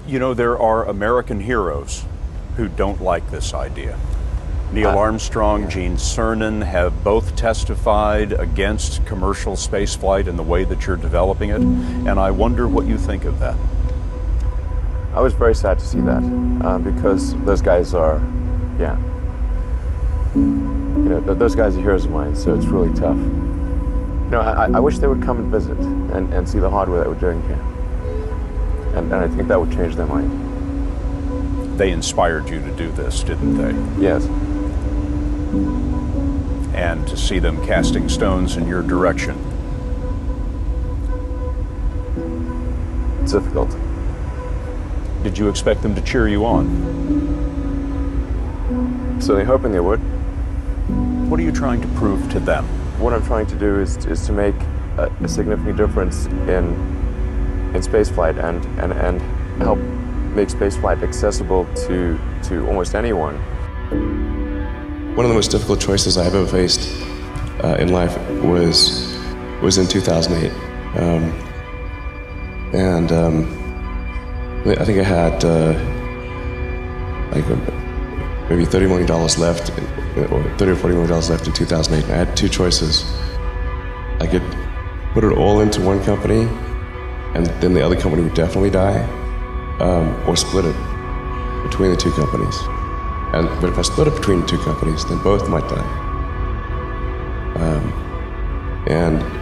You know, there are American heroes who don't like this idea. Neil Armstrong, Gene Cernan have both testified against commercial spaceflight and the way that you're developing it, and I wonder what you think of that. I was very sad to see that, because those guys are, those guys are heroes of mine, so it's really tough. You know, I wish they would come and visit and see the hardware that we're doing here. And I think that would change their mind. They inspired you to do this, didn't they? Yes. And to see them casting stones in your direction. It's difficult. Did you expect them to cheer you on? Certainly hoping they would. What are you trying to prove to them? What I'm trying to do is to make a significant difference in spaceflight and help make spaceflight accessible to almost anyone. One of the most difficult choices I've ever faced in life was in 2008. I think I had maybe $30 million left, or $30 or $40 million left in 2008. And I had two choices. I could put it all into one company, and then the other company would definitely die, or split it between the two companies. But if I split it between the two companies, then both might die.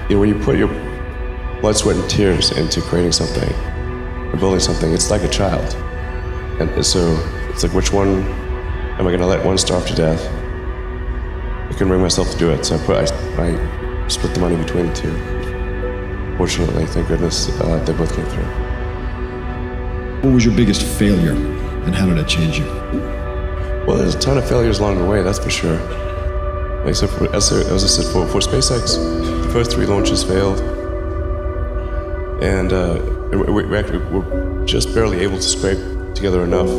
When you put your blood, sweat, and tears into creating something, or building something, it's like a child. And so it's like, which one am I going to let one starve to death? I couldn't bring myself to do it, so I split the money between the two. Fortunately, thank goodness, they both came through. What was your biggest failure, and how did it change you? Well, there's a ton of failures along the way, that's for sure. As I said, for SpaceX, the first 3 launches failed, and we actually were just barely able to scrape together enough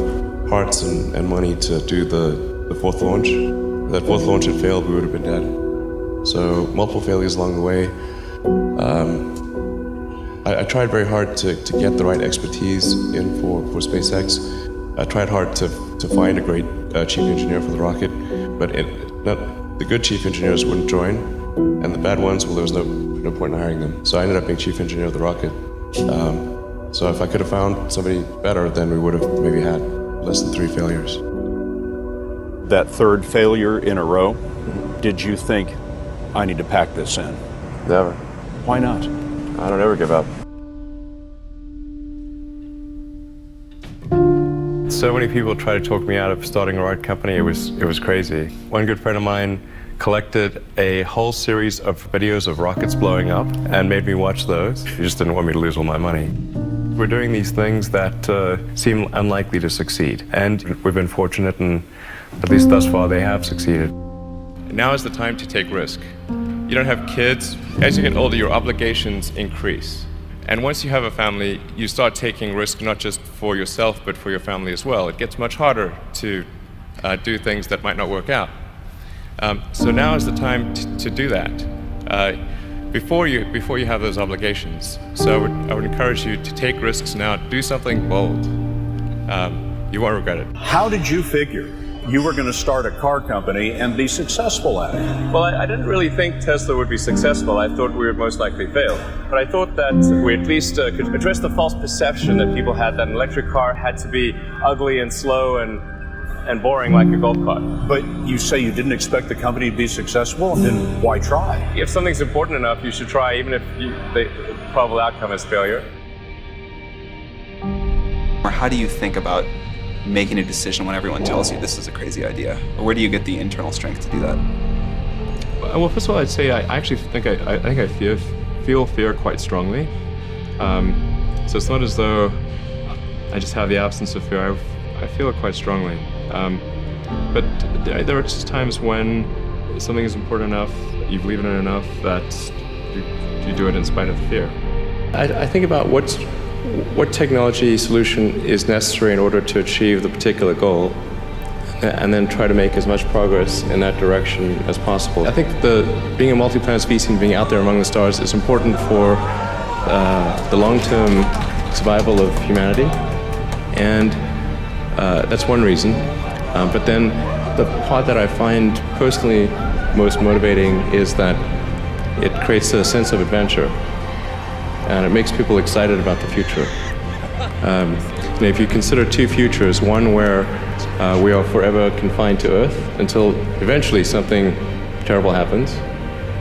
parts and money to do the 4th launch. If that 4th launch had failed, we would have been dead. So multiple failures along the way. I tried very hard to get the right expertise in for SpaceX. I tried hard to find a great chief engineer for the rocket, but the good chief engineers wouldn't join, and the bad ones, well, there was no point in hiring them. So I ended up being chief engineer of the rocket. So if I could have found somebody better, then we would have maybe had less than 3 failures. That 3rd failure in a row, did you think, I need to pack this in? Never. Why not? I don't ever give up. So many people tried to talk me out of starting a rocket company. It was crazy. One good friend of mine collected a whole series of videos of rockets blowing up and made me watch those. He just didn't want me to lose all my money. We're doing these things that seem unlikely to succeed, and we've been fortunate, and at least thus far they have succeeded. Now is the time to take risk. You don't have kids. As you get older, your obligations increase. And once you have a family, you start taking risk not just for yourself, but for your family as well. It gets much harder to do things that might not work out. So now is the time to do that before you have those obligations. So I would encourage you to take risks now. Do something bold. You won't regret it. How did you figure you were going to start a car company and be successful at it? Well, I didn't really think Tesla would be successful. I thought we would most likely fail. But I thought that we at least could address the false perception that people had that an electric car had to be ugly and slow and boring like a golf cart. But you say you didn't expect the company to be successful, then why try? If something's important enough, you should try, even if the probable outcome is failure. Or how do you think about making a decision when everyone tells you this is a crazy idea? Or where do you get the internal strength to do that? Well, first of all, I'd say I actually think I feel fear quite strongly. So it's not as though I just have the absence of fear. I feel it quite strongly. But there are just times when something is important enough, you believe in it enough, that you do it in spite of the fear. I think about what technology solution is necessary in order to achieve the particular goal, and then try to make as much progress in that direction as possible. I think being a multi-planet species and being out there among the stars is important for the long-term survival of humanity, And that's one reason. But then the part that I find personally most motivating is that it creates a sense of adventure, and it makes people excited about the future. If you consider two futures, one where we are forever confined to Earth until eventually something terrible happens,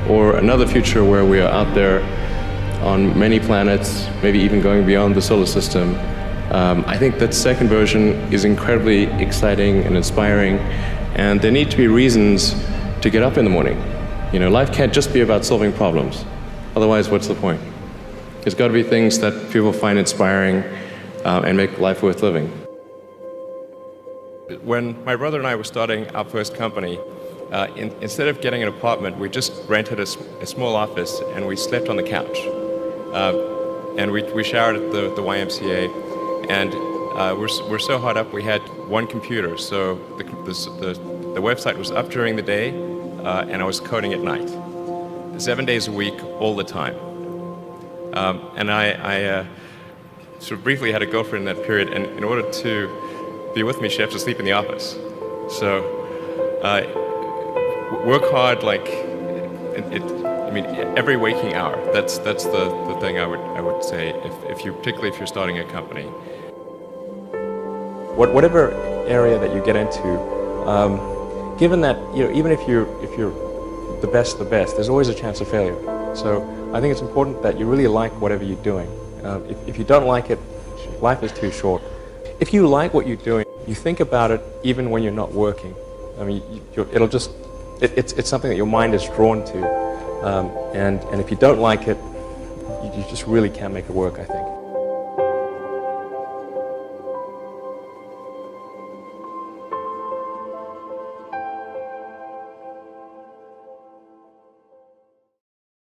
or another future where we are out there on many planets, maybe even going beyond the solar system, I think that second version is incredibly exciting and inspiring, and there need to be reasons to get up in the morning. Life can't just be about solving problems. Otherwise, what's the point? There's got to be things that people find inspiring and make life worth living. When my brother and I were starting our first company, instead of getting an apartment, we just rented a small office and we slept on the couch. And we showered at the YMCA, and we're so hot up we had one computer, so the website was up during the day, and I was coding at night, 7 days a week, all the time. And I sort of briefly had a girlfriend in that period, and in order to be with me, she had to sleep in the office. So work hard, like every waking hour. That's the thing I would say, particularly if you're starting a company. Whatever area that you get into, given that even if you're the best, there's always a chance of failure. So I think it's important that you really like whatever you're doing. If you don't like it, life is too short. If you like what you're doing, you think about it even when you're not working. It's something that your mind is drawn to. And if you don't like it, you just really can't make it work, I think.